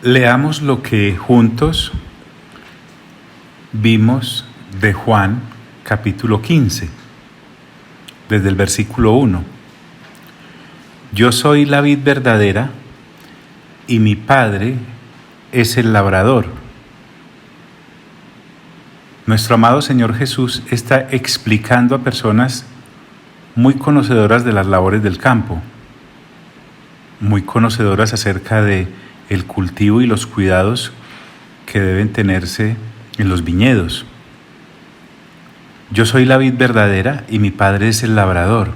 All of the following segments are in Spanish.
Leamos lo que juntos vimos de Juan capítulo 15, desde el versículo 1. Yo soy la vid verdadera y mi Padre es el labrador. Nuestro amado Señor Jesús está explicando a personas muy conocedoras de las labores del campo, muy conocedoras acerca de el cultivo y los cuidados que deben tenerse en los viñedos. Yo soy la vid verdadera y mi Padre es el labrador.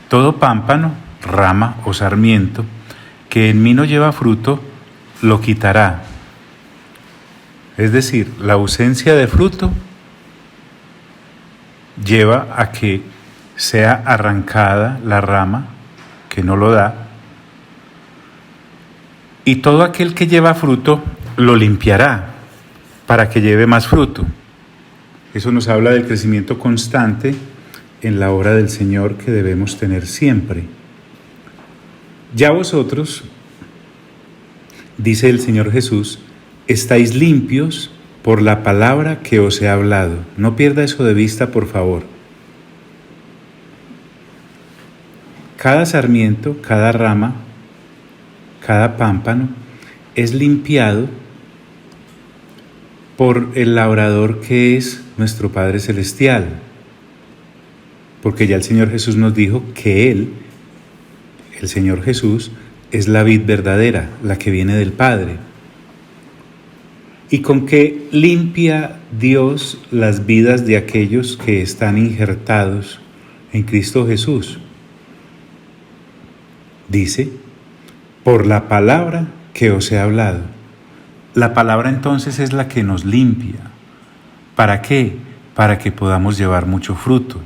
Todo pámpano, rama o sarmiento que en mí no lleva fruto, lo quitará. Es decir, la ausencia de fruto lleva a que sea arrancada la rama que no lo da, y todo aquel que lleva fruto lo limpiará para que lleve más fruto. Eso nos habla del crecimiento constante en la obra del Señor que debemos tener siempre. Ya vosotros, dice el Señor Jesús, estáis limpios por la palabra que os he hablado. No pierda eso de vista, por favor. Cada sarmiento, cada rama, cada pámpano es limpiado por el labrador que es nuestro Padre Celestial. Porque ya el Señor Jesús nos dijo que Él, el Señor Jesús, es la vid verdadera, la que viene del Padre. ¿Y con qué limpia Dios las vidas de aquellos que están injertados en Cristo Jesús? Dice, por la palabra que os he hablado. La palabra entonces es la que nos limpia. ¿Para qué? Para que podamos llevar mucho fruto.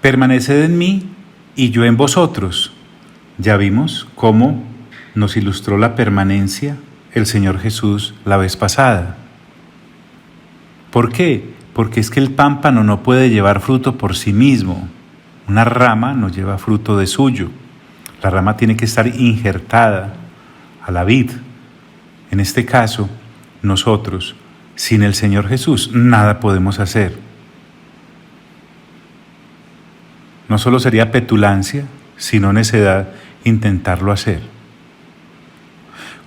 Permaneced en mí y yo en vosotros. Ya vimos cómo nos ilustró la permanencia el Señor Jesús la vez pasada. ¿Por qué? Porque es que el pámpano no puede llevar fruto por sí mismo. Una rama no lleva fruto de suyo. La rama tiene que estar injertada a la vid. En este caso, nosotros, sin el Señor Jesús, nada podemos hacer. No solo sería petulancia, sino necedad intentarlo hacer.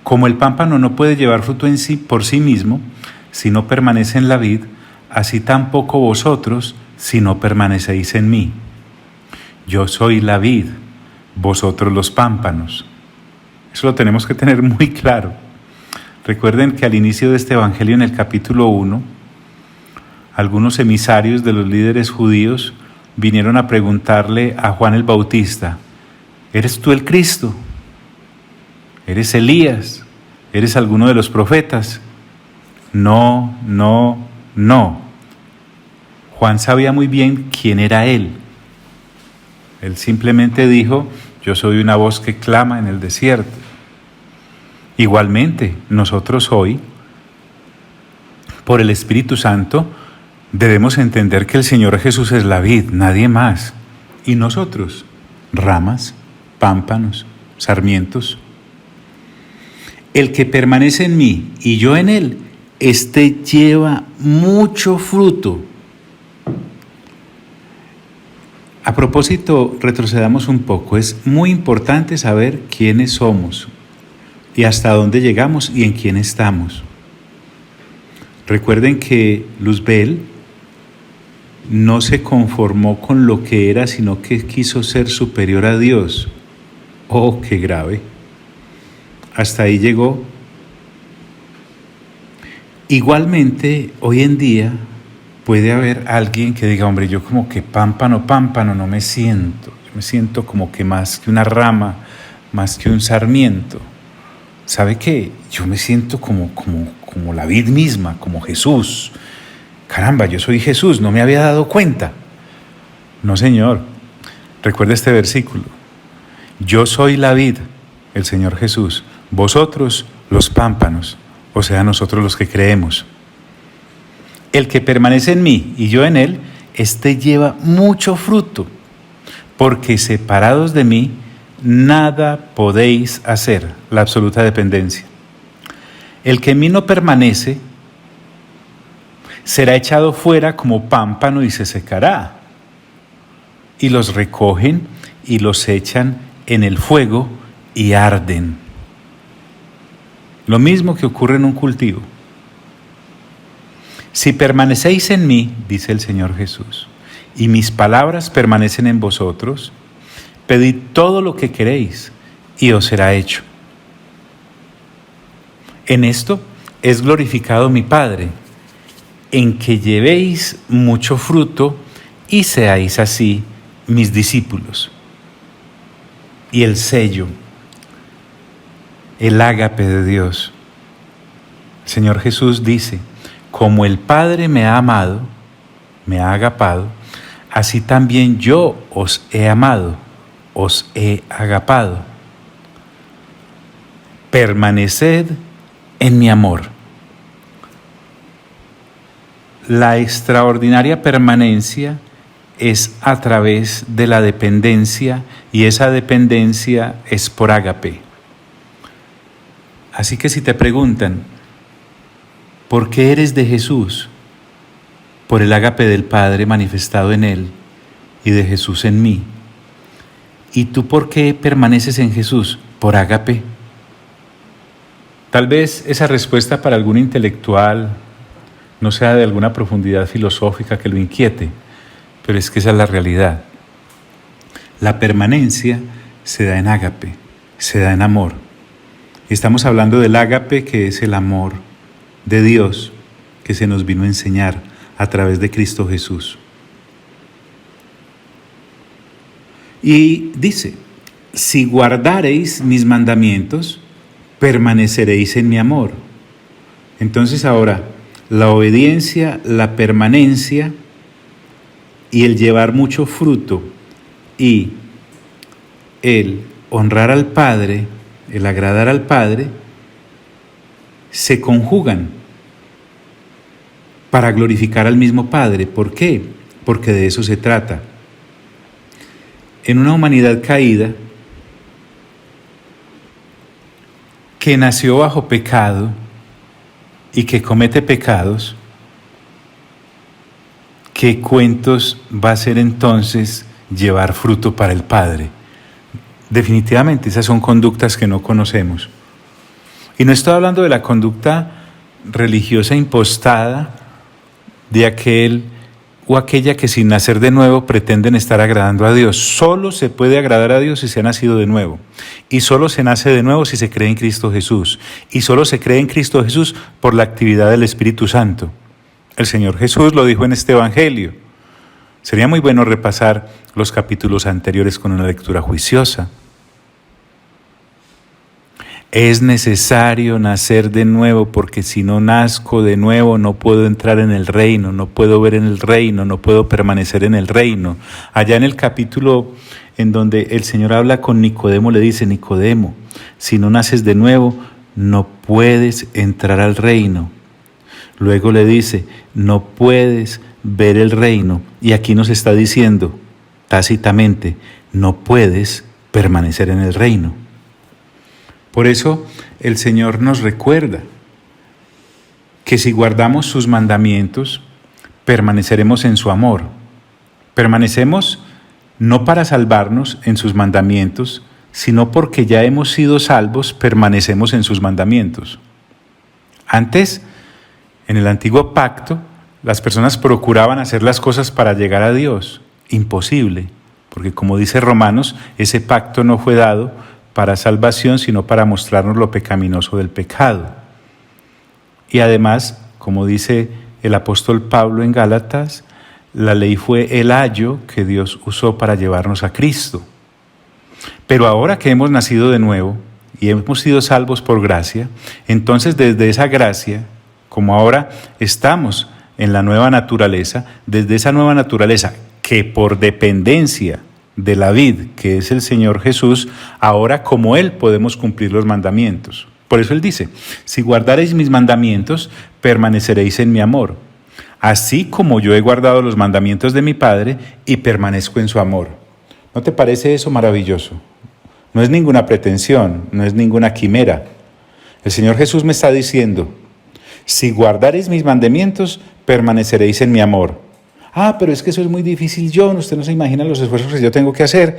Como el pámpano no puede llevar fruto en sí por sí mismo, si no permanece en la vid, así tampoco vosotros, si no permanecéis en mí. Yo soy la vid, vosotros los pámpanos. Eso lo tenemos que tener muy claro. Recuerden que al inicio de este evangelio, en el capítulo 1, algunos emisarios de los líderes judíos vinieron a preguntarle a Juan el Bautista: ¿eres tú el Cristo? ¿Eres Elías? ¿Eres alguno de los profetas? No. Juan sabía muy bien quién era él. Él simplemente dijo: yo soy una voz que clama en el desierto. Igualmente, nosotros hoy, por el Espíritu Santo, debemos entender que el Señor Jesús es la vid, nadie más. Y nosotros, ramas, pámpanos, sarmientos. El que permanece en mí y yo en él, éste lleva mucho fruto. A propósito, retrocedamos un poco. Es muy importante saber quiénes somos y hasta dónde llegamos y en quién estamos. Recuerden que Luzbel no se conformó con lo que era, sino que quiso ser superior a Dios. ¡Oh, qué grave! Hasta ahí llegó. Igualmente, hoy en día puede haber alguien que diga: hombre, yo como que pámpano no me siento. Yo me siento como que más que una rama, más que un sarmiento. ¿Sabe qué? Yo me siento como la vid misma, como Jesús. Caramba, yo soy Jesús, no me había dado cuenta. No, Señor. Recuerde este versículo. Yo soy la vid, el Señor Jesús. Vosotros los pámpanos, o sea, nosotros los que creemos. El que permanece en mí y yo en él, éste lleva mucho fruto, porque separados de mí nada podéis hacer, la absoluta dependencia. El que en mí no permanece será echado fuera como pámpano y se secará. Y los recogen y los echan en el fuego y arden. Lo mismo que ocurre en un cultivo. Si permanecéis en mí, dice el Señor Jesús, y mis palabras permanecen en vosotros, pedid todo lo que queréis y os será hecho. En esto es glorificado mi Padre, en que llevéis mucho fruto y seáis así mis discípulos. Y el sello, el ágape de Dios. El Señor Jesús dice: como el Padre me ha amado, me ha agapado, así también yo os he amado, os he agapado. Permaneced en mi amor. La extraordinaria permanencia es a través de la dependencia, y esa dependencia es por ágape. Así que si te preguntan, ¿por qué eres de Jesús? Por el ágape del Padre manifestado en Él y de Jesús en mí. ¿Y tú por qué permaneces en Jesús? Por ágape. Tal vez esa respuesta para algún intelectual no sea de alguna profundidad filosófica que lo inquiete, pero es que esa es la realidad. La permanencia se da en ágape, se da en amor. Y estamos hablando del ágape, que es el amor de Dios que se nos vino a enseñar a través de Cristo Jesús. Y dice: si guardareis mis mandamientos, permaneceréis en mi amor. Entonces ahora, la obediencia, la permanencia y el llevar mucho fruto y el honrar al Padre, el agradar al Padre, se conjugan para glorificar al mismo Padre. ¿Por qué? Porque de eso se trata. En una humanidad caída, que nació bajo pecado y que comete pecados, ¿qué cuentos va a ser entonces llevar fruto para el Padre? Definitivamente esas son conductas que no conocemos. Y no estoy hablando de la conducta religiosa impostada de aquel o aquella que sin nacer de nuevo pretenden estar agradando a Dios. Solo se puede agradar a Dios si se ha nacido de nuevo. Y solo se nace de nuevo si se cree en Cristo Jesús. Y solo se cree en Cristo Jesús por la actividad del Espíritu Santo. El Señor Jesús lo dijo en este Evangelio. Sería muy bueno repasar los capítulos anteriores con una lectura juiciosa. Es necesario nacer de nuevo, porque si no nazco de nuevo no puedo entrar en el reino, no puedo ver en el reino, no puedo permanecer en el reino. Allá en el capítulo en donde el Señor habla con Nicodemo, le dice: Nicodemo, si no naces de nuevo, no puedes entrar al reino. Luego le dice: no puedes ver el reino. Y aquí nos está diciendo tácitamente: no puedes permanecer en el reino. Por eso el Señor nos recuerda que si guardamos sus mandamientos, permaneceremos en su amor. Permanecemos no para salvarnos en sus mandamientos, sino porque ya hemos sido salvos, permanecemos en sus mandamientos. Antes, en el antiguo pacto, las personas procuraban hacer las cosas para llegar a Dios. Imposible, porque como dice Romanos, ese pacto no fue dado para salvación, sino para mostrarnos lo pecaminoso del pecado. Y además, como dice el apóstol Pablo en Gálatas, la ley fue el ayo que Dios usó para llevarnos a Cristo. Pero ahora que hemos nacido de nuevo y hemos sido salvos por gracia, entonces desde esa gracia, como ahora estamos en la nueva naturaleza, desde esa nueva naturaleza que por dependencia de la vid, que es el Señor Jesús, ahora como Él podemos cumplir los mandamientos. Por eso Él dice: si guardaréis mis mandamientos, permaneceréis en mi amor, así como yo he guardado los mandamientos de mi Padre y permanezco en su amor. ¿No te parece eso maravilloso? No es ninguna pretensión, no es ninguna quimera. El Señor Jesús me está diciendo, si guardareis mis mandamientos, permaneceréis en mi amor. Pero es que eso es muy difícil, John, usted no se imagina los esfuerzos que yo tengo que hacer.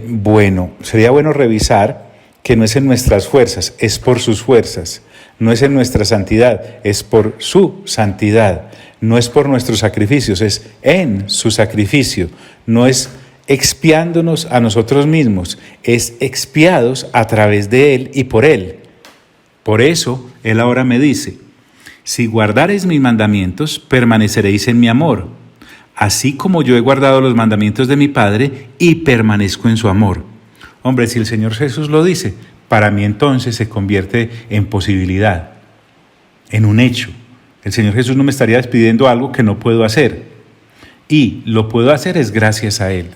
Bueno, sería bueno revisar que no es en nuestras fuerzas, es por sus fuerzas. No es en nuestra santidad, es por su santidad. No es por nuestros sacrificios, es en su sacrificio. No es expiándonos a nosotros mismos, es expiados a través de Él y por Él. Por eso, Él ahora me dice, si guardareis mis mandamientos, permaneceréis en mi amor, así como yo he guardado los mandamientos de mi Padre y permanezco en su amor. Hombre, si el Señor Jesús lo dice, para mí entonces se convierte en posibilidad, en un hecho. El Señor Jesús no me estaría despidiendo algo que no puedo hacer. Y lo puedo hacer es gracias a Él.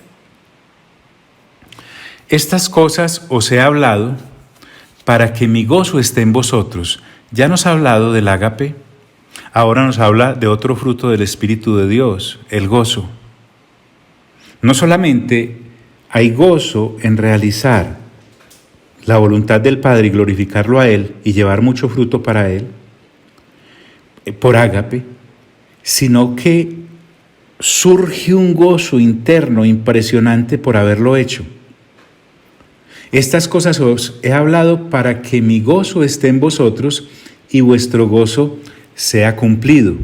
Estas cosas os he hablado para que mi gozo esté en vosotros. Ya nos ha hablado del ágape, ahora nos habla de otro fruto del Espíritu de Dios, el gozo. No solamente hay gozo en realizar la voluntad del Padre y glorificarlo a Él y llevar mucho fruto para Él, por ágape, sino que surge un gozo interno impresionante por haberlo hecho. Estas cosas os he hablado para que mi gozo esté en vosotros y vuestro gozo sea cumplido.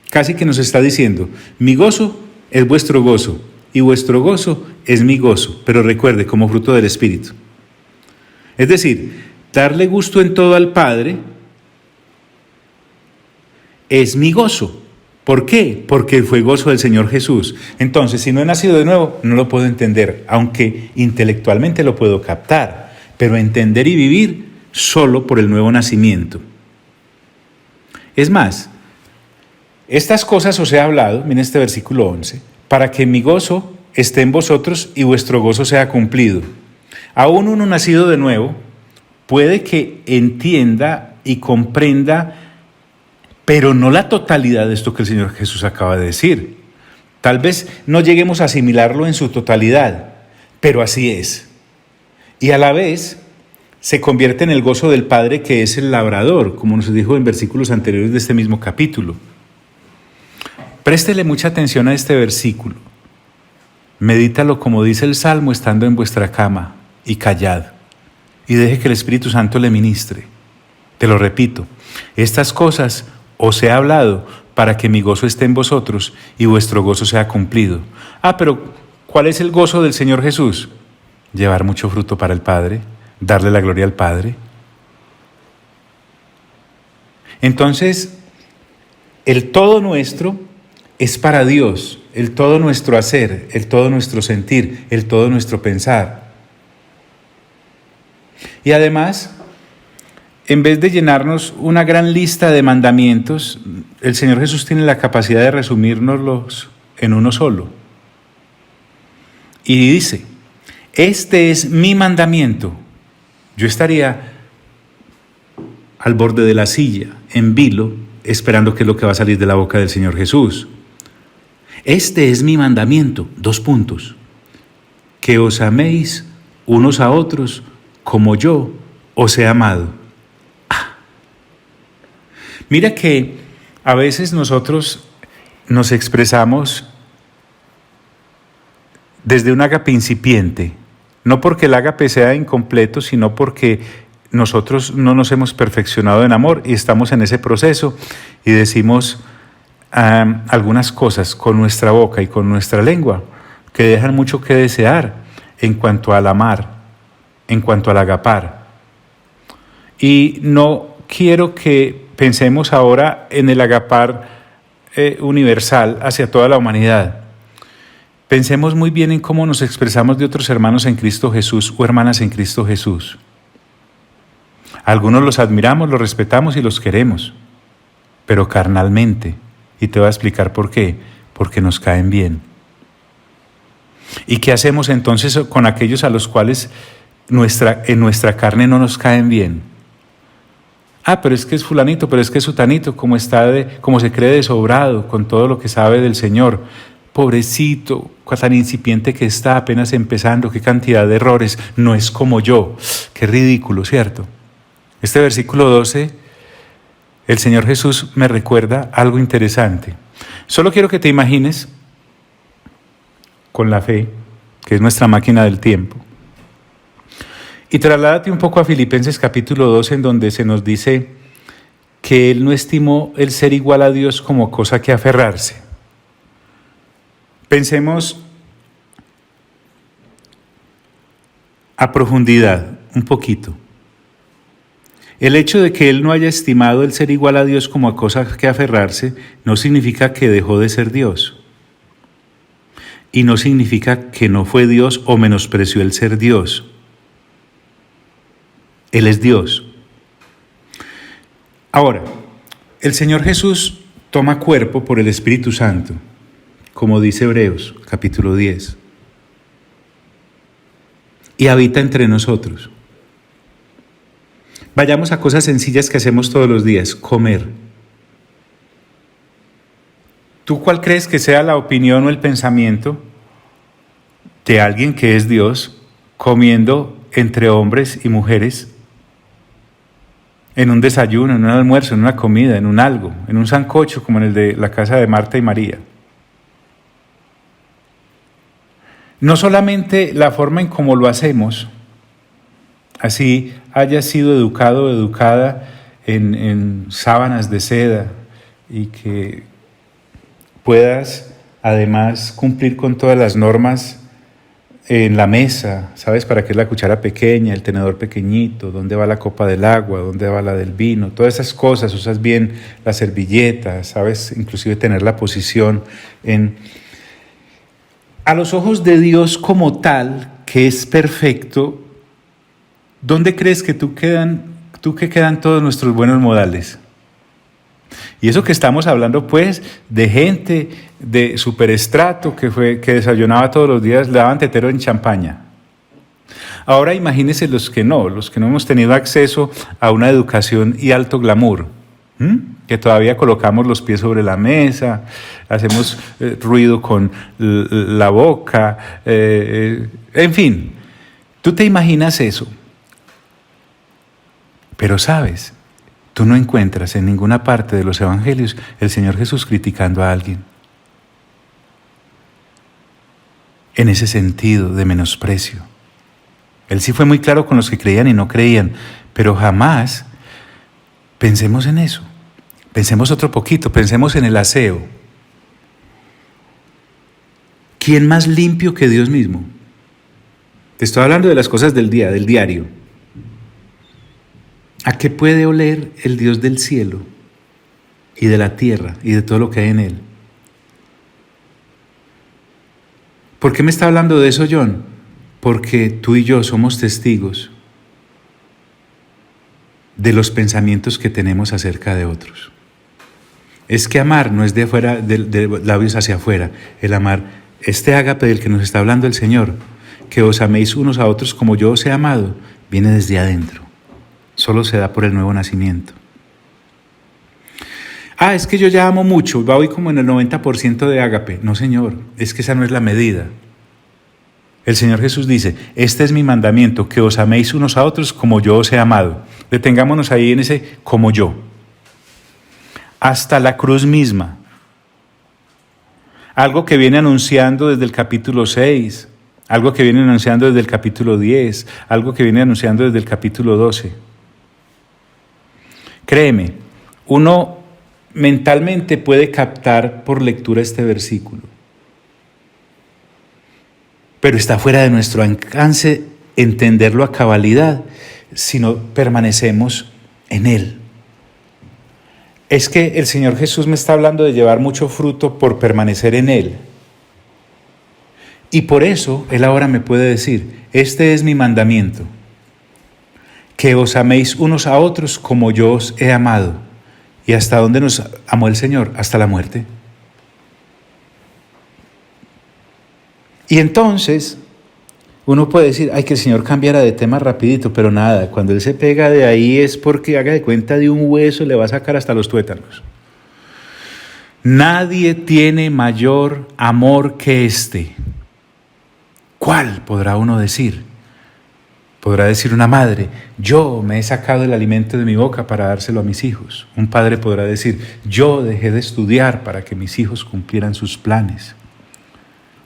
Casi que nos está diciendo, mi gozo es vuestro gozo y vuestro gozo es mi gozo, pero recuerde, como fruto del Espíritu. Es decir, darle gusto en todo al Padre es mi gozo. ¿Por qué? Porque fue gozo del Señor Jesús. Entonces, si no he nacido de nuevo, no lo puedo entender, aunque intelectualmente lo puedo captar, pero entender y vivir solo por el nuevo nacimiento. Es más, estas cosas os he hablado, miren este versículo 11, para que mi gozo esté en vosotros y vuestro gozo sea cumplido. Aún uno nacido de nuevo puede que entienda y comprenda, pero no la totalidad de esto que el Señor Jesús acaba de decir. Tal vez no lleguemos a asimilarlo en su totalidad, pero así es. Y a la vez se convierte en el gozo del Padre, que es el labrador, como nos dijo en versículos anteriores de este mismo capítulo. Préstele mucha atención a este versículo. Medítalo como dice el Salmo, estando en vuestra cama, y callad, y deje que el Espíritu Santo le ministre. Te lo repito, estas cosas os he hablado para que mi gozo esté en vosotros y vuestro gozo sea cumplido. Pero ¿cuál es el gozo del Señor Jesús? Llevar mucho fruto para el Padre, darle la gloria al Padre. Entonces, el todo nuestro es para Dios, el todo nuestro hacer, el todo nuestro sentir, el todo nuestro pensar. Y además, en vez de llenarnos una gran lista de mandamientos, el Señor Jesús tiene la capacidad de resumírnoslos en uno solo. Y dice, este es mi mandamiento. Yo estaría al borde de la silla, en vilo, esperando qué es lo que va a salir de la boca del Señor Jesús. Este es mi mandamiento, : que os améis unos a otros como yo os he amado. Mira que a veces nosotros nos expresamos desde un ágape incipiente, no porque el ágape sea incompleto, sino porque nosotros no nos hemos perfeccionado en amor y estamos en ese proceso y decimos algunas cosas con nuestra boca y con nuestra lengua que dejan mucho que desear en cuanto al amar, en cuanto al agapar. Y no quiero que pensemos ahora en el agapar universal hacia toda la humanidad. Pensemos muy bien en cómo nos expresamos de otros hermanos en Cristo Jesús o hermanas en Cristo Jesús. Algunos los admiramos, los respetamos y los queremos, pero carnalmente. Y te voy a explicar por qué. Porque nos caen bien. ¿Y qué hacemos entonces con aquellos a los cuales en nuestra carne no nos caen bien? Pero es que es fulanito, pero es que es sutanito, como se cree desobrado con todo lo que sabe del Señor. Pobrecito, tan incipiente que está, apenas empezando, qué cantidad de errores, no es como yo. Qué ridículo, ¿cierto? Este versículo 12, el Señor Jesús me recuerda algo interesante. Solo quiero que te imagines con la fe, que es nuestra máquina del tiempo, y trasládate un poco a Filipenses capítulo 2, en donde se nos dice que Él no estimó el ser igual a Dios como cosa que aferrarse. Pensemos a profundidad, un poquito. El hecho de que Él no haya estimado el ser igual a Dios como a cosa que aferrarse no significa que dejó de ser Dios. Y no significa que no fue Dios o menospreció el ser Dios. Él es Dios. Ahora, el Señor Jesús toma cuerpo por el Espíritu Santo, como dice Hebreos, capítulo 10, y habita entre nosotros. Vayamos a cosas sencillas que hacemos todos los días, comer. ¿Tú cuál crees que sea la opinión o el pensamiento de alguien que es Dios comiendo entre hombres y mujeres? En un desayuno, en un almuerzo, en una comida, en un algo, en un sancocho como en el de la casa de Marta y María. No solamente la forma en cómo lo hacemos, así hayas sido educado o educada en sábanas de seda y que puedas además cumplir con todas las normas en la mesa, ¿sabes? ¿Para qué es la cuchara pequeña, el tenedor pequeñito? ¿Dónde va la copa del agua? ¿Dónde va la del vino? Todas esas cosas, usas bien la servilleta, ¿sabes? Inclusive tener la posición en... A los ojos de Dios como tal, que es perfecto, ¿dónde crees que tú que quedan todos nuestros buenos modales? Y eso que estamos hablando pues de gente de superestrato que desayunaba todos los días, le daban tetero en champaña. Ahora imagínense los que no hemos tenido acceso a una educación y alto glamour, que todavía colocamos los pies sobre la mesa, hacemos ruido con la boca, en fin, tú te imaginas eso. Pero sabes, tú no encuentras en ninguna parte de los evangelios el Señor Jesús criticando a alguien. En ese sentido de menosprecio. Él sí fue muy claro con los que creían y no creían, pero jamás pensemos en eso. Pensemos otro poquito, pensemos en el aseo. ¿Quién más limpio que Dios mismo? Te estoy hablando de las cosas del día, del diario. ¿A qué puede oler el Dios del cielo y de la tierra y de todo lo que hay en él? ¿Por qué me está hablando de eso, John? Porque tú y yo somos testigos de los pensamientos que tenemos acerca de otros. Es que amar no es de afuera, de labios hacia afuera. El amar, este ágape del que nos está hablando el Señor, que os améis unos a otros como yo os he amado, viene desde adentro. Solo se da por el nuevo nacimiento. Es que yo ya amo mucho, voy como en el 90% de ágape. No, Señor, es que esa no es la medida. El Señor Jesús dice, este es mi mandamiento, que os améis unos a otros como yo os he amado. Detengámonos ahí en ese como yo. Hasta la cruz misma. Algo que viene anunciando desde el capítulo 6, algo que viene anunciando desde el capítulo 10, algo que viene anunciando desde el capítulo 12. Créeme, uno mentalmente puede captar por lectura este versículo, pero está fuera de nuestro alcance entenderlo a cabalidad si no permanecemos en él. Es que el Señor Jesús me está hablando de llevar mucho fruto por permanecer en él. Y por eso Él ahora me puede decir, este es mi mandamiento, que os améis unos a otros como yo os he amado. ¿Y hasta dónde nos amó el Señor? Hasta la muerte. Y entonces uno puede decir, que el Señor cambiara de tema rapidito, pero nada, cuando Él se pega de ahí es porque haga de cuenta de un hueso, le va a sacar hasta los tuétanos. Nadie tiene mayor amor que este, ¿Cuál podrá uno decir? Podrá decir una madre, yo me he sacado el alimento de mi boca para dárselo a mis hijos. Un padre podrá decir, yo dejé de estudiar para que mis hijos cumplieran sus planes.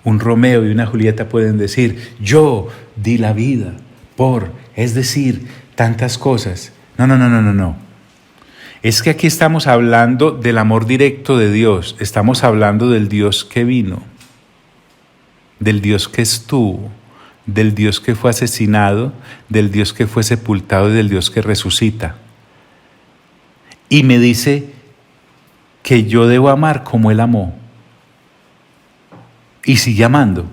Un Romeo y una Julieta pueden decir, yo di la vida por, es decir, tantas cosas. No. Es que aquí estamos hablando del amor directo de Dios, estamos hablando del Dios que vino, del Dios que estuvo, del Dios que fue asesinado, del Dios que fue sepultado y del Dios que resucita. Y me dice que yo debo amar como Él amó. Y sigue amando.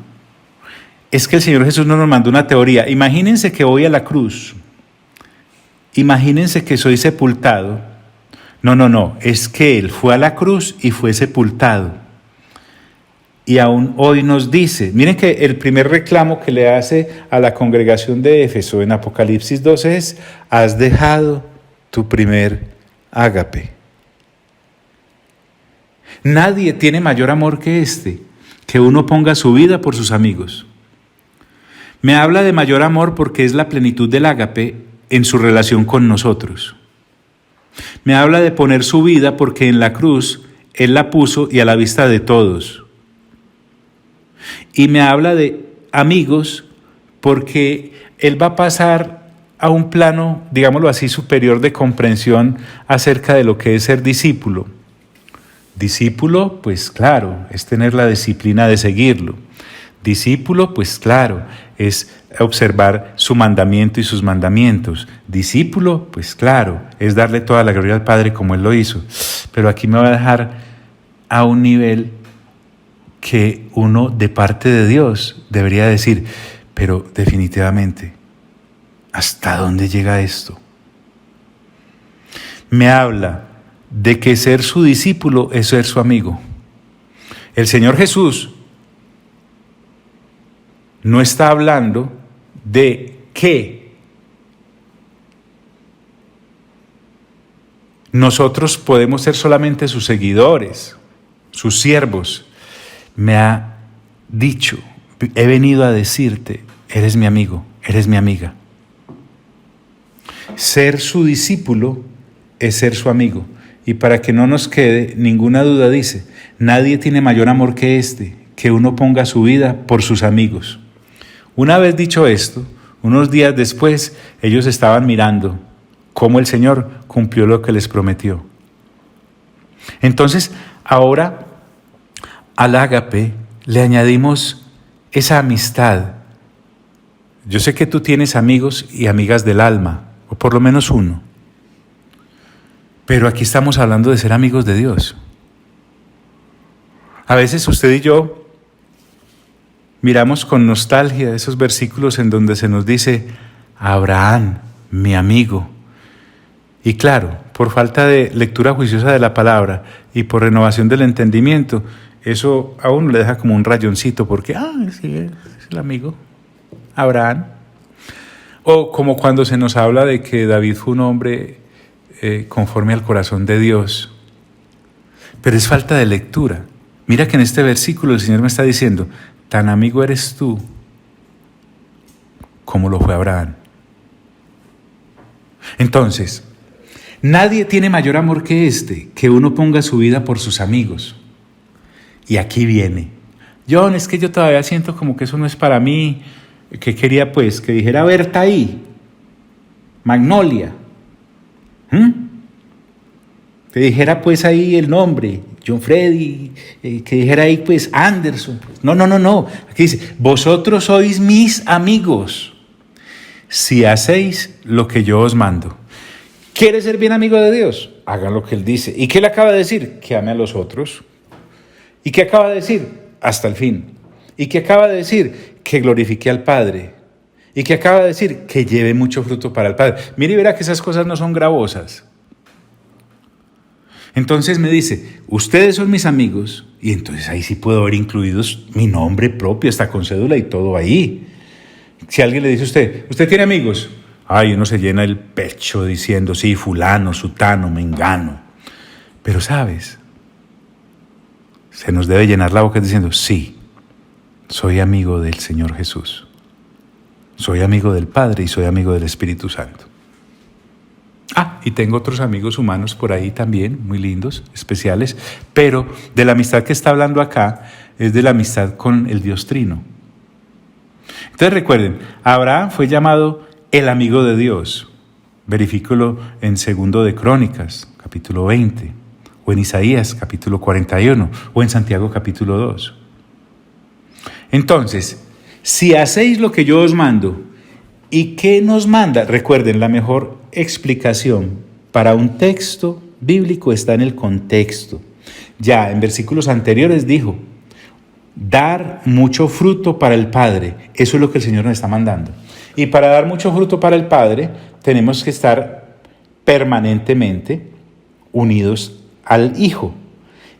Es que el Señor Jesús no nos mandó una teoría. Imagínense que voy a la cruz. Imagínense que soy sepultado. No. Es que Él fue a la cruz y fue sepultado. Y aún hoy nos dice, miren que el primer reclamo que le hace a la congregación de Éfeso en Apocalipsis 12 es, has dejado tu primer ágape. Nadie tiene mayor amor que este, que uno ponga su vida por sus amigos. Me habla de mayor amor porque es la plenitud del ágape en su relación con nosotros. Me habla de poner su vida porque en la cruz Él la puso y a la vista de todos. Y me habla de amigos porque Él va a pasar a un plano, digámoslo así, superior de comprensión acerca de lo que es ser discípulo. Discípulo, pues claro, es tener la disciplina de seguirlo. Discípulo, pues claro, es observar su mandamiento y sus mandamientos. Discípulo, pues claro, es darle toda la gloria al Padre como Él lo hizo. Pero aquí me va a dejar a un nivel que uno de parte de Dios debería decir, pero definitivamente, ¿hasta dónde llega esto? Me habla de que ser su discípulo es ser su amigo. El Señor Jesús no está hablando de que nosotros podemos ser solamente sus seguidores, sus siervos. Me ha dicho, he venido a decirte, eres mi amigo, eres mi amiga. Ser su discípulo es ser su amigo. Y para que no nos quede ninguna duda, dice, nadie tiene mayor amor que este, que uno ponga su vida por sus amigos. Una vez dicho esto, unos días después, ellos estaban mirando cómo el Señor cumplió lo que les prometió. Entonces, ahora al ágape le añadimos esa amistad. Yo sé que tú tienes amigos y amigas del alma, o por lo menos uno. Pero aquí estamos hablando de ser amigos de Dios. A veces usted y yo miramos con nostalgia esos versículos en donde se nos dice, Abraham, mi amigo. Y claro, por falta de lectura juiciosa de la palabra y por renovación del entendimiento, eso a uno le deja como un rayoncito porque, sí, es el amigo, Abraham. O como cuando se nos habla de que David fue un hombre conforme al corazón de Dios. Pero es falta de lectura. Mira que en este versículo el Señor me está diciendo, tan amigo eres tú como lo fue Abraham. Entonces, nadie tiene mayor amor que este, que uno ponga su vida por sus amigos. Y aquí viene. John, es que yo todavía siento como que eso no es para mí. ¿Qué quería pues? Que dijera Berta ahí, Magnolia. Que dijera pues ahí el nombre, John Freddy, que dijera ahí pues Anderson. No. Aquí dice, vosotros sois mis amigos si hacéis lo que yo os mando. ¿Quieres ser bien amigo de Dios? Hagan lo que Él dice. ¿Y qué le acaba de decir? Que ame a los otros. ¿Y qué acaba de decir? Hasta el fin. ¿Y qué acaba de decir? Que glorifique al Padre. ¿Y qué acaba de decir? Que lleve mucho fruto para el Padre. Mire y verá que esas cosas no son gravosas. Entonces me dice, ustedes son mis amigos, y entonces ahí sí puedo ver incluidos mi nombre propio, hasta con cédula y todo ahí. Si alguien le dice a usted, ¿usted tiene amigos? Uno se llena el pecho diciendo, sí, fulano, sutano, mengano. Pero ¿sabes? Se nos debe llenar la boca diciendo, sí, soy amigo del Señor Jesús. Soy amigo del Padre y soy amigo del Espíritu Santo. Y tengo otros amigos humanos por ahí también, muy lindos, especiales, pero de la amistad que está hablando acá es de la amistad con el Dios Trino. Entonces recuerden, Abraham fue llamado el amigo de Dios. Verifíquelo en 2 de Crónicas, capítulo 20, o en Isaías, capítulo 41, o en Santiago, capítulo 2. Entonces, si hacéis lo que yo os mando, ¿y qué nos manda? Recuerden, la mejor explicación para un texto bíblico está en el contexto. Ya en versículos anteriores dijo, dar mucho fruto para el Padre. Eso es lo que el Señor nos está mandando. Y para dar mucho fruto para el Padre, tenemos que estar permanentemente unidos al Hijo.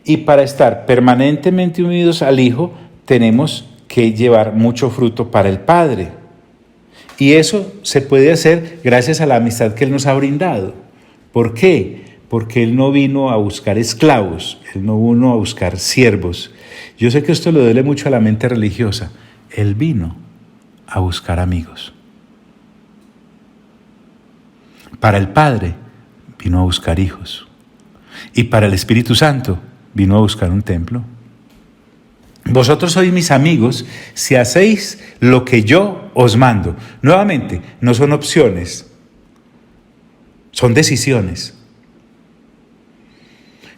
Y para estar permanentemente unidos al Hijo, tenemos que llevar mucho fruto para el Padre. Y eso se puede hacer gracias a la amistad que Él nos ha brindado. ¿Por qué? Porque Él no vino a buscar esclavos, Él no vino a buscar siervos. Yo sé que esto le duele mucho a la mente religiosa. Él vino a buscar amigos. Para el Padre vino a buscar hijos. Y para el Espíritu Santo vino a buscar un templo. Vosotros sois mis amigos si hacéis lo que yo os mando. Nuevamente, no son opciones, son decisiones.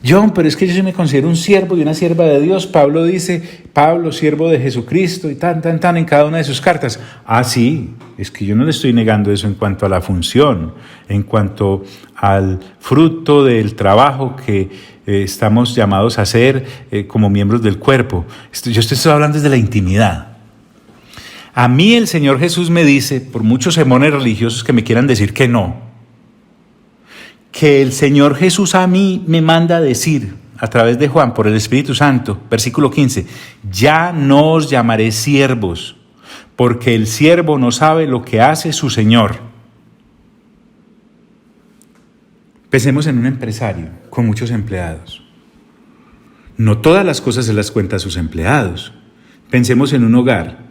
John, pero es que yo sí me considero un siervo y una sierva de Dios. Pablo dice, Pablo, siervo de Jesucristo, y tan en cada una de sus cartas. Sí, es que yo no le estoy negando eso en cuanto a la función, en cuanto al fruto del trabajo que estamos llamados a hacer como miembros del cuerpo. Yo estoy hablando desde la intimidad. A mí el Señor Jesús me dice, por muchos sermones religiosos que me quieran decir que no, que el Señor Jesús a mí me manda a decir, a través de Juan, por el Espíritu Santo, versículo 15, ya no os llamaré siervos, porque el siervo no sabe lo que hace su Señor. Pensemos en un empresario con muchos empleados. No todas las cosas se las cuenta a sus empleados. Pensemos en un hogar.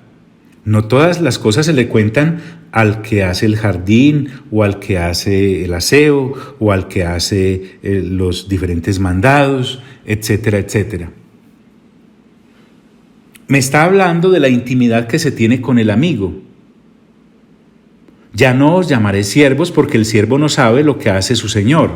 No todas las cosas se le cuentan al que hace el jardín, o al que hace el aseo, o al que hace los diferentes mandados, etcétera, etcétera. Me está hablando de la intimidad que se tiene con el amigo. Ya no os llamaré siervos, porque el siervo no sabe lo que hace su Señor.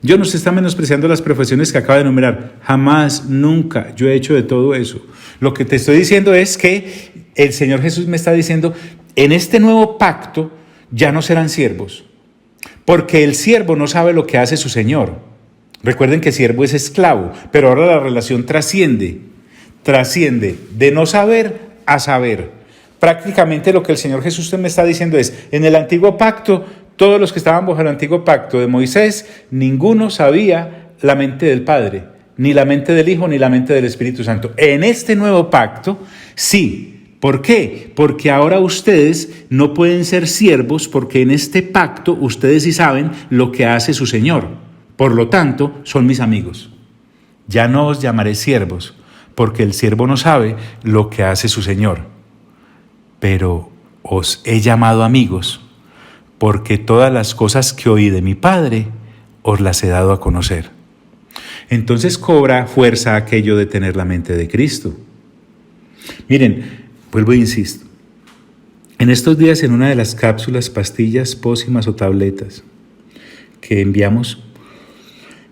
Yo no se está menospreciando las profesiones que acaba de enumerar. Jamás, nunca, yo he hecho de todo eso. Lo que te estoy diciendo es que el Señor Jesús me está diciendo, en este nuevo pacto ya no serán siervos, porque el siervo no sabe lo que hace su Señor. Recuerden que siervo es esclavo, pero ahora la relación trasciende de no saber a saber. Prácticamente lo que el Señor Jesús me está diciendo es, en el antiguo pacto, todos los que estaban bajo el antiguo pacto de Moisés, ninguno sabía la mente del Padre, ni la mente del Hijo, ni la mente del Espíritu Santo. En este nuevo pacto, sí. ¿Por qué? Porque ahora ustedes no pueden ser siervos, porque en este pacto ustedes sí saben lo que hace su Señor. Por lo tanto, son mis amigos. Ya no os llamaré siervos, porque el siervo no sabe lo que hace su Señor. Pero os he llamado amigos, porque todas las cosas que oí de mi Padre os las he dado a conocer. Entonces cobra fuerza aquello de tener la mente de Cristo. Miren, vuelvo e insisto, en estos días en una de las cápsulas, pastillas, pócimas o tabletas que enviamos,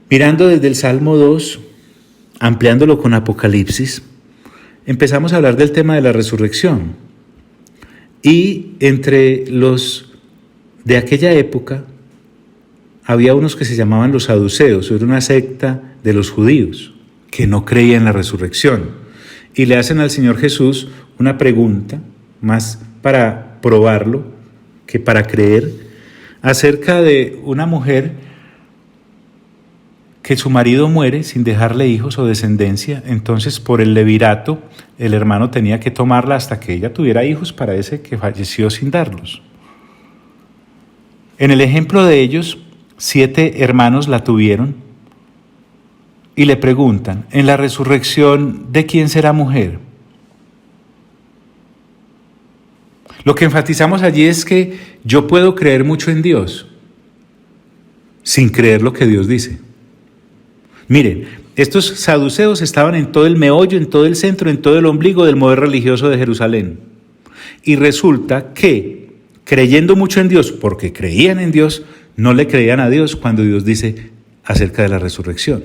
mirando desde el Salmo 2, ampliándolo con Apocalipsis, empezamos a hablar del tema de la resurrección. Y entre los de aquella época había unos que se llamaban los saduceos, era una secta de los judíos que no creía en la resurrección. Y le hacen al Señor Jesús una pregunta, más para probarlo que para creer, acerca de una mujer que su marido muere sin dejarle hijos o descendencia. Entonces, por el levirato, el hermano tenía que tomarla hasta que ella tuviera hijos para ese que falleció sin darlos. En el ejemplo de ellos, 7 hermanos la tuvieron y le preguntan, ¿en la resurrección de quién será mujer? Lo que enfatizamos allí es que yo puedo creer mucho en Dios sin creer lo que Dios dice. Miren, estos saduceos estaban en todo el meollo, en todo el centro, en todo el ombligo del modelo religioso de Jerusalén. Y resulta que, creyendo mucho en Dios, porque creían en Dios, no le creían a Dios cuando Dios dice acerca de la resurrección.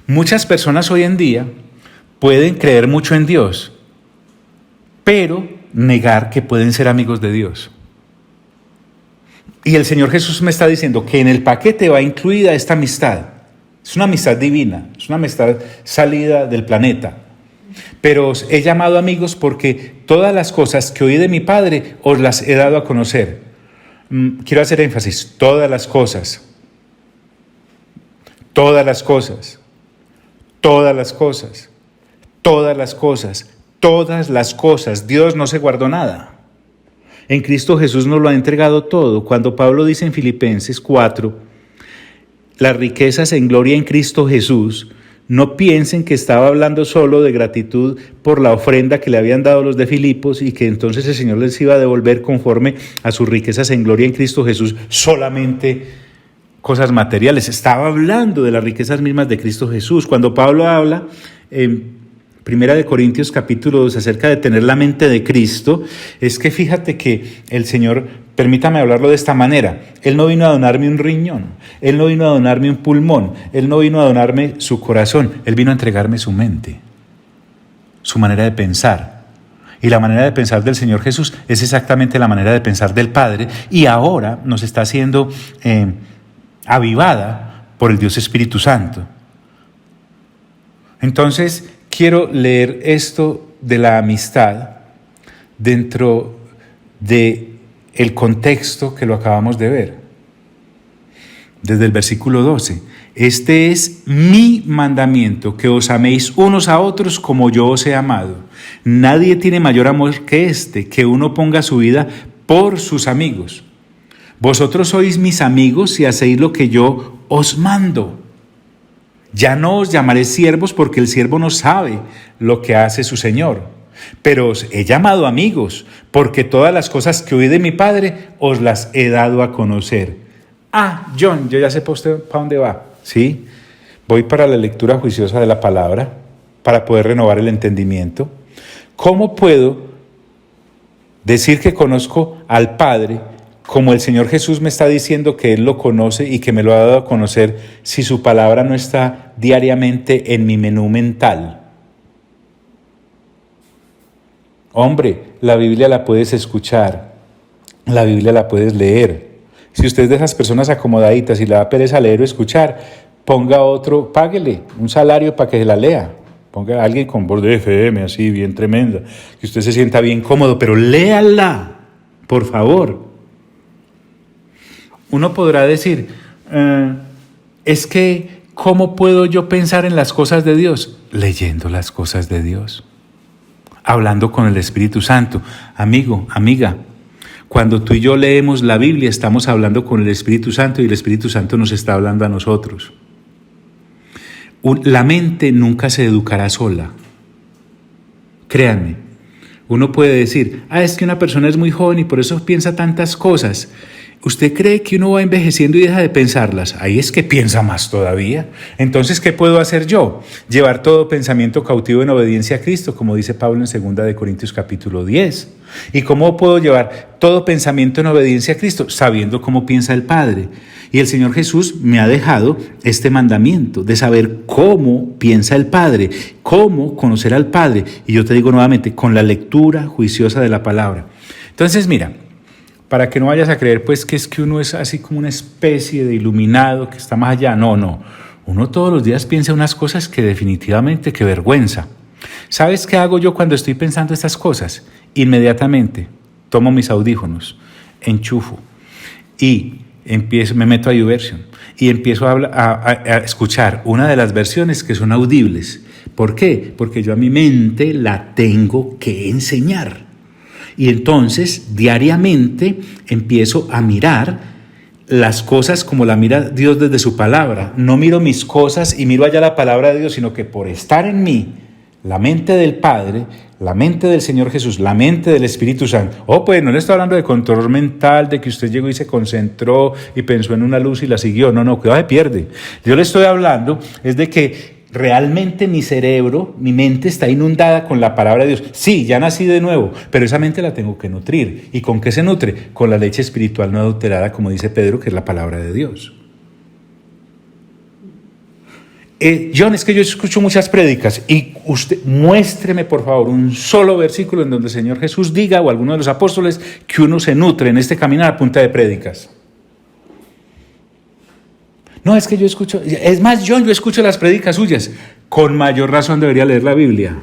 Muchas personas hoy en día pueden creer mucho en Dios, pero negar que pueden ser amigos de Dios. Y el Señor Jesús me está diciendo que en el paquete va incluida esta amistad. Es una amistad divina, es una amistad salida del planeta. Pero os he llamado amigos porque todas las cosas que oí de mi Padre os las he dado a conocer. Quiero hacer énfasis, todas las cosas. Todas las cosas. Todas las cosas. Todas las cosas. Todas las cosas. Dios no se guardó nada. En Cristo Jesús nos lo ha entregado todo. Cuando Pablo dice en Filipenses 4, las riquezas en gloria en Cristo Jesús, no piensen que estaba hablando solo de gratitud por la ofrenda que le habían dado los de Filipos y que entonces el Señor les iba a devolver conforme a sus riquezas en gloria en Cristo Jesús solamente cosas materiales. Estaba hablando de las riquezas mismas de Cristo Jesús. Cuando Pablo habla en Primera de Corintios capítulo 2 acerca de tener la mente de Cristo, es que fíjate que el Señor, permítame hablarlo de esta manera, Él no vino a donarme un riñón, Él no vino a donarme un pulmón, Él no vino a donarme su corazón, Él vino a entregarme su mente, su manera de pensar. Y la manera de pensar del Señor Jesús es exactamente la manera de pensar del Padre y ahora nos está siendo avivada por el Dios Espíritu Santo. Entonces, quiero leer esto de la amistad dentro del contexto que lo acabamos de ver. Desde el versículo 12. Este es mi mandamiento, que os améis unos a otros como yo os he amado. Nadie tiene mayor amor que este, que uno ponga su vida por sus amigos. Vosotros sois mis amigos si hacéis lo que yo os mando. Ya no os llamaré siervos porque el siervo no sabe lo que hace su Señor. Pero os he llamado amigos porque todas las cosas que oí de mi Padre os las he dado a conocer. John, yo ya sé para usted para dónde va. ¿Sí? Voy para la lectura juiciosa de la palabra para poder renovar el entendimiento. ¿Cómo puedo decir que conozco al Padre como el Señor Jesús me está diciendo que Él lo conoce y que me lo ha dado a conocer si su palabra no está diariamente en mi menú mental? Hombre, la Biblia la puedes escuchar, la Biblia la puedes leer. Si usted es de esas personas acomodaditas y le da pereza leer o escuchar, ponga otro, páguele un salario para que se la lea. Ponga a alguien con voz de FM así bien tremenda, que usted se sienta bien cómodo, pero léala, por favor. Uno podrá decir, es que, ¿cómo puedo yo pensar en las cosas de Dios? Leyendo las cosas de Dios, hablando con el Espíritu Santo. Amigo, amiga, cuando tú y yo leemos la Biblia, estamos hablando con el Espíritu Santo y el Espíritu Santo nos está hablando a nosotros. La mente nunca se educará sola. Créanme, uno puede decir, es que una persona es muy joven y por eso piensa tantas cosas. ¿Usted cree que uno va envejeciendo y deja de pensarlas? Ahí es que piensa más todavía. Entonces, ¿qué puedo hacer yo? Llevar todo pensamiento cautivo en obediencia a Cristo, como dice Pablo en 2 de Corintios capítulo 10. ¿Y cómo puedo llevar todo pensamiento en obediencia a Cristo? Sabiendo cómo piensa el Padre. Y el Señor Jesús me ha dejado este mandamiento de saber cómo piensa el Padre, cómo conocer al Padre. Y yo te digo nuevamente, con la lectura juiciosa de la palabra. Entonces, mira, para que no vayas a creer pues que es que uno es así como una especie de iluminado que está más allá. No. Uno todos los días piensa unas cosas que definitivamente que vergüenza. ¿Sabes qué hago yo cuando estoy pensando estas cosas? Inmediatamente tomo mis audífonos, enchufo y me meto a YouVersion y empiezo a escuchar una de las versiones que son audibles. ¿Por qué? Porque yo a mi mente la tengo que enseñar. Y entonces, diariamente, empiezo a mirar las cosas como la mira Dios desde su palabra. No miro mis cosas y miro allá la palabra de Dios, sino que por estar en mí, la mente del Padre, la mente del Señor Jesús, la mente del Espíritu Santo. Oh, pues no le estoy hablando de control mental, de que usted llegó y se concentró y pensó en una luz y la siguió. No, cuidado, se pierde. Yo le estoy hablando es de que realmente mi cerebro, mi mente está inundada con la palabra de Dios. Sí, ya nací de nuevo, pero esa mente la tengo que nutrir. ¿Y con qué se nutre? Con la leche espiritual no adulterada, como dice Pedro, que es la palabra de Dios. John, es que yo escucho muchas prédicas y usted muéstreme por favor un solo versículo en donde el Señor Jesús diga o alguno de los apóstoles que uno se nutre en este caminar a punta de prédicas. No, es que yo escucho, es más, John, yo escucho las prédicas suyas. Con mayor razón debería leer la Biblia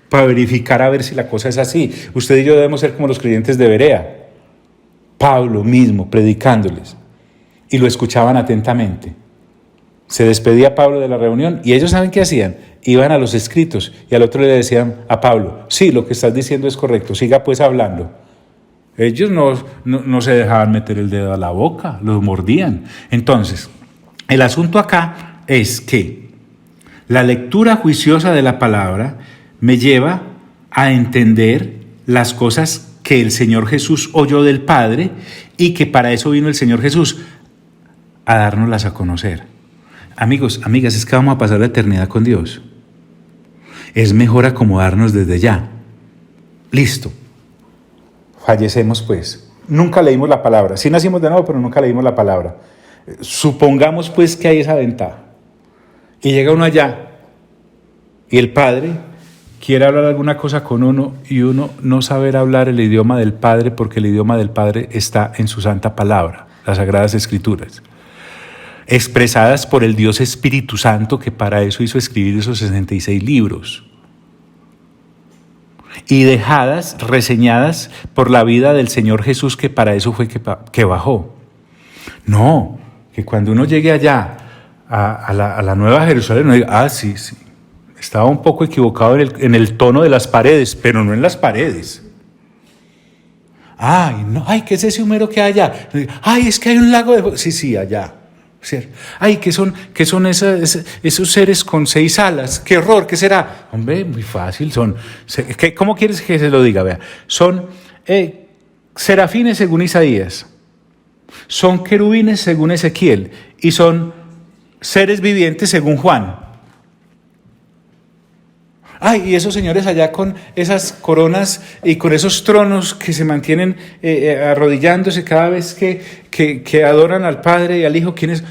para verificar a ver si la cosa es así. Usted y yo debemos ser como los creyentes de Berea. Pablo mismo predicándoles y lo escuchaban atentamente. Se despedía Pablo de la reunión y ellos, ¿saben qué hacían? Iban a los escritos y al otro le decían a Pablo, sí, lo que estás diciendo es correcto, siga pues hablando. Ellos no se dejaban meter el dedo a la boca, los mordían. Entonces, el asunto acá es que la lectura juiciosa de la palabra me lleva a entender las cosas que el Señor Jesús oyó del Padre y que para eso vino el Señor Jesús, a dárnoslas a conocer. Amigos, amigas, es que vamos a pasar la eternidad con Dios. Es mejor acomodarnos desde ya. Listo. Fallecemos pues. Nunca leímos la palabra. Sí nacimos de nuevo, pero nunca leímos la palabra. Supongamos pues que hay esa ventaja. Y llega uno allá y el Padre quiere hablar alguna cosa con uno y uno no saber hablar el idioma del Padre porque el idioma del Padre está en su santa palabra, las Sagradas Escrituras, expresadas por el Dios Espíritu Santo, que para eso hizo escribir esos 66 libros, y dejadas, reseñadas por la vida del Señor Jesús, que para eso fue que bajó. No, que cuando uno llegue allá a la Nueva Jerusalén, uno diga, sí, estaba un poco equivocado en el tono de las paredes, pero no en las paredes. ¿Qué es ese humero que hay allá? Es que hay un lago de... Sí, allá. ¿Cierto? ¿Qué son esos seres con 6 alas? ¡Qué horror! ¿Qué será? Hombre, muy fácil. ¿Cómo quieres que se lo diga? Vea, son serafines según Isaías, son querubines según Ezequiel y son seres vivientes según Juan. Y esos señores allá con esas coronas y con esos tronos que se mantienen arrodillándose cada vez que adoran al Padre y al Hijo. ¿Quiénes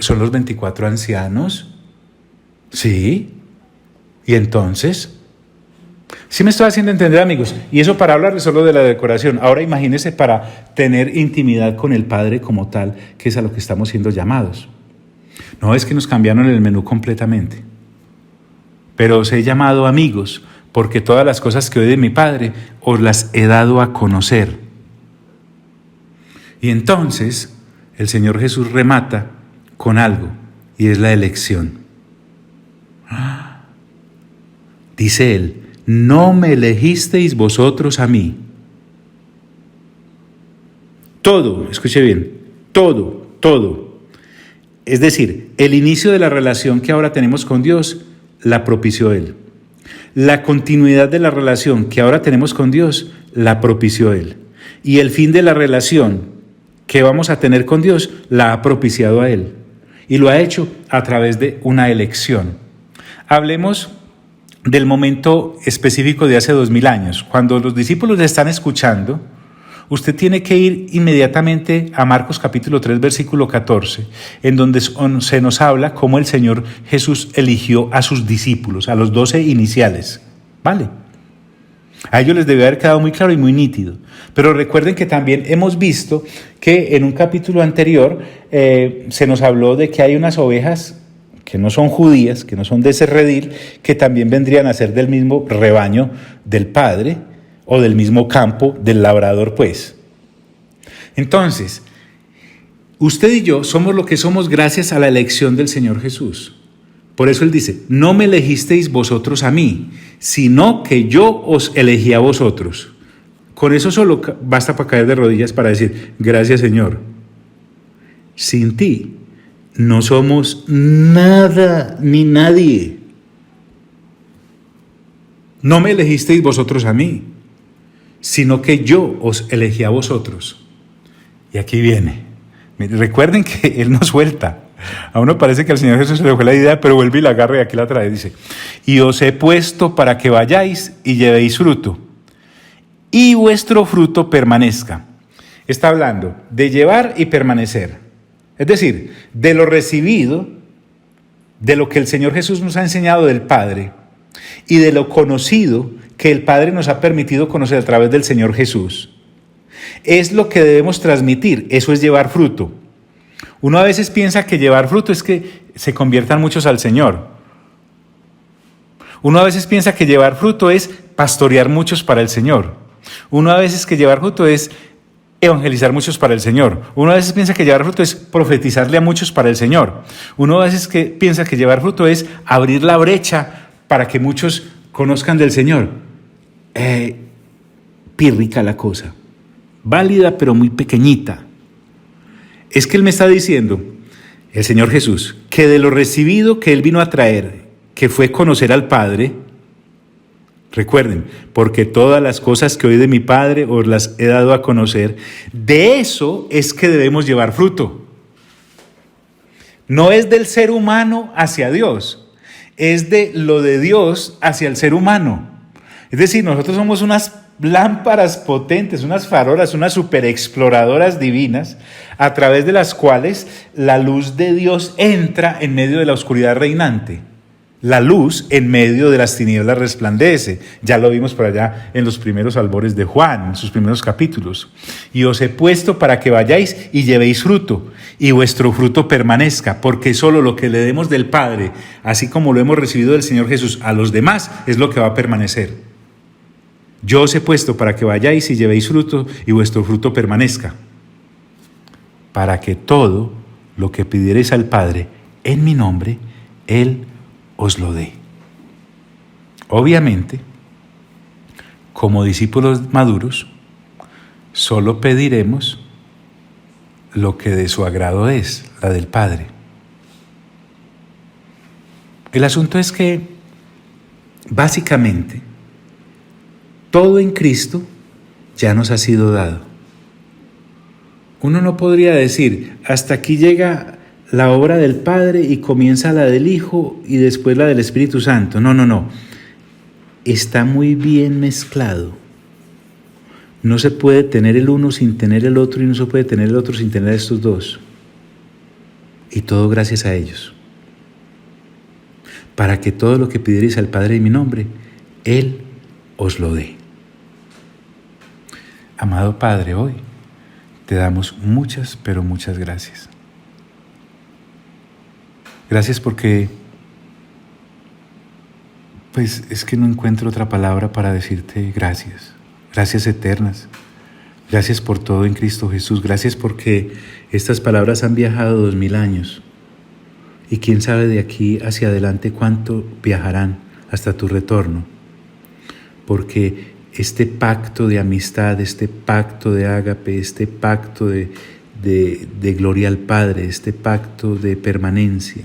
son? Los 24 ancianos. Sí. Y entonces, sí me estoy haciendo entender, amigos. Y eso para hablarles solo de la decoración. Ahora imagínense para tener intimidad con el Padre como tal, que es a lo que estamos siendo llamados. No es que nos cambiaron el menú completamente. Pero os he llamado amigos, porque todas las cosas que oí de mi Padre os las he dado a conocer. Y entonces el Señor Jesús remata con algo, y es la elección. Dice Él, no me elegisteis vosotros a mí. Todo, escuche bien, todo. Es decir, el inicio de la relación que ahora tenemos con Dios la propició Él. La continuidad de la relación que ahora tenemos con Dios la propició Él. Y el fin de la relación que vamos a tener con Dios la ha propiciado a Él. Y lo ha hecho a través de una elección. Hablemos del momento específico de hace 2000 años. Cuando los discípulos le están escuchando, usted tiene que ir inmediatamente a Marcos capítulo 3, versículo 14, en donde se nos habla cómo el Señor Jesús eligió a sus discípulos, a los 12 iniciales. ¿Vale? A ellos les debe haber quedado muy claro y muy nítido. Pero recuerden que también hemos visto que en un capítulo anterior se nos habló de que hay unas ovejas que no son judías, que no son de ese redil, que también vendrían a ser del mismo rebaño del Padre, o del mismo campo del labrador, pues. Entonces, usted y yo somos lo que somos gracias a la elección del Señor Jesús. Por eso Él dice, no me elegisteis vosotros a mí, sino que yo os elegí a vosotros. Con eso solo basta para caer de rodillas para decir, gracias Señor. Sin ti no somos nada ni nadie. no me elegisteis vosotros a mí, sino que yo os elegí a vosotros. Y aquí viene. Recuerden que Él no suelta. A uno parece que al Señor Jesús se le fue la idea, pero vuelve y la agarra y aquí la trae. Dice, y os he puesto para que vayáis y llevéis fruto, y vuestro fruto permanezca. Está hablando de llevar y permanecer. Es decir, de lo recibido, de lo que el Señor Jesús nos ha enseñado del Padre, y de lo conocido que el Padre nos ha permitido conocer a través del Señor Jesús. Es lo que debemos transmitir, eso es llevar fruto. Uno a veces piensa que llevar fruto es que se conviertan muchos al Señor. Uno a veces piensa que llevar fruto es pastorear muchos para el Señor. Uno a veces que llevar fruto es evangelizar muchos para el Señor. Uno a veces piensa que llevar fruto es profetizarle a muchos para el Señor. Uno a veces piensa que llevar fruto es abrir la brecha para que muchos conozcan del Señor. Pírrica la cosa. Válida, pero muy pequeñita. Es que Él me está diciendo, el Señor Jesús, que de lo recibido que Él vino a traer, que fue conocer al Padre, recuerden, porque todas las cosas que oí de mi Padre os las he dado a conocer, de eso es que debemos llevar fruto. No es del ser humano hacia Dios, es de lo de Dios hacia el ser humano. Es decir, nosotros somos unas lámparas potentes, unas farolas, unas superexploradoras divinas, a través de las cuales la luz de Dios entra en medio de la oscuridad reinante. La luz en medio de las tinieblas resplandece. Ya lo vimos por allá en los primeros albores de Juan, en sus primeros capítulos. Y os he puesto para que vayáis y llevéis fruto, y vuestro fruto permanezca, porque solo lo que le demos del Padre, así como lo hemos recibido del Señor Jesús a los demás, es lo que va a permanecer. Yo os he puesto para que vayáis y llevéis fruto, y vuestro fruto permanezca, para que todo lo que pidiereis al Padre en mi nombre, Él os lo dé. Obviamente, como discípulos maduros, solo pediremos lo que de su agrado es, la del Padre. El asunto es que, básicamente, todo en Cristo ya nos ha sido dado. Uno no podría decir, hasta aquí llega la obra del Padre y comienza la del Hijo y después la del Espíritu Santo. No. Está muy bien mezclado. No se puede tener el uno sin tener el otro, y no se puede tener el otro sin tener a estos dos. Y todo gracias a ellos. Para que todo lo que pidierais al Padre en mi nombre, Él os lo dé. Amado Padre, hoy te damos muchas, pero muchas gracias. Gracias porque, pues es que no encuentro otra palabra para decirte gracias. Gracias eternas. Gracias por todo en Cristo Jesús. Gracias porque estas palabras han viajado 2000 años. Y quién sabe de aquí hacia adelante cuánto viajarán hasta tu retorno. Porque este pacto de amistad, este pacto de ágape, este pacto de gloria al Padre, este pacto de permanencia,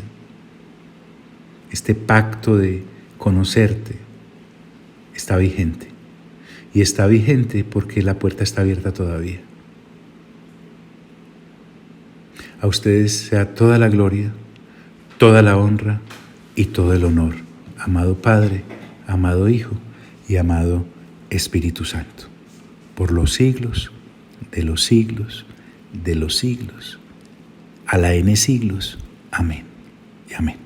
este pacto de conocerte, está vigente. Y está vigente porque la puerta está abierta todavía. A ustedes sea toda la gloria, toda la honra y todo el honor, amado Padre, amado Hijo y amado Espíritu Santo, por los siglos de los siglos de los siglos, a la N siglos. Amén y amén.